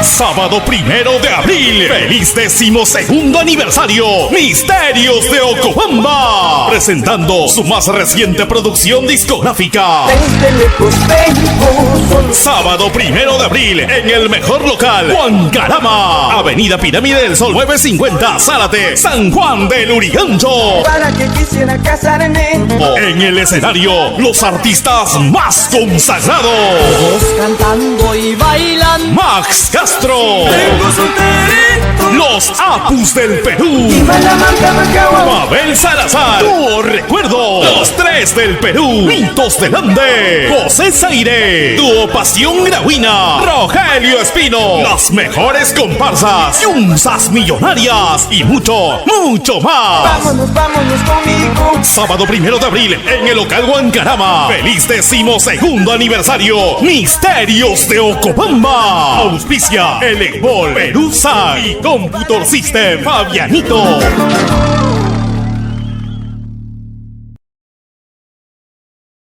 Sábado 1 de abril, feliz 12º aniversario, Misterios de Ocobamba, presentando su más reciente producción discográfica. Sábado 1 de abril, en el mejor local, Juan Carama, Avenida Pirámide del Sol 950, Zárate, San Juan del Urigancho. Para que quisiera casarme. En el escenario, los artistas más consagrados. Todos cantando y bailando. Max Castro. Tengo solterito. Los Apus del Perú. Y Mabel Salazar. Dúo Recuerdo. Los Tres del Perú. Mitos del Ande. José Zaire. Dúo Pasión Grauina. Rogelio Espino. Las mejores comparsas. Yunzas Millonarias. Y mucho, mucho más. Vámonos conmigo. Sábado 1 de abril en el local Guancarama. Feliz 12º aniversario. Misterios de Ocobamba. Auspicia el Egbol, Perusa y Computer System Fabianito.